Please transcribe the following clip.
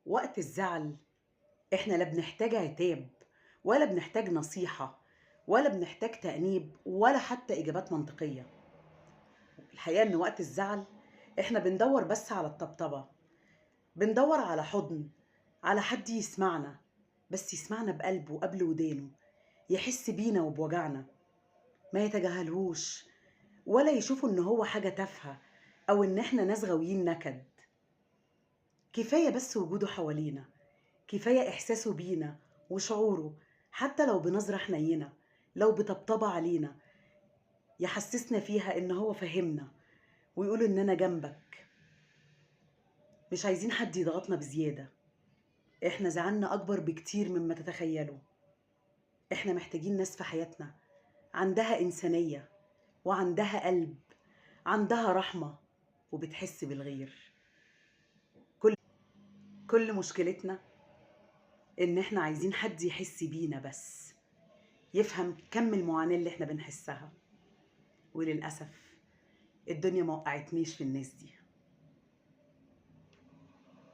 وقت الزعل احنا لا بنحتاج عتاب ولا بنحتاج نصيحة ولا بنحتاج تأنيب ولا حتى إجابات منطقية. الحقيقة إن وقت الزعل احنا بندور بس على الطبطبة، بندور على حضن، على حد يسمعنا، بس يسمعنا بقلبه قبل ودانه، يحس بينا وبوجعنا، ما يتجاهلهوش ولا يشوفوا إن هو حاجة تافهة أو إن احنا ناس غاويين نكد. كفاية بس وجوده حوالينا، كفاية إحساسه بينا وشعوره، حتى لو بنظرة حنينة، لو بطبطبة علينا يحسسنا فيها إن هو فاهمنا ويقول إن أنا جنبك. مش عايزين حد يضغطنا بزيادة، إحنا زعلنا أكبر بكتير مما تتخيلوا. إحنا محتاجين ناس في حياتنا عندها إنسانية وعندها قلب، عندها رحمة وبتحس بالغير. كل كل مشكلتنا إن إحنا عايزين حد يحس بينا بس، يفهم كم المعاناة اللي إحنا بنحسها. وللأسف الدنيا ما وقعتنيش في الناس دي.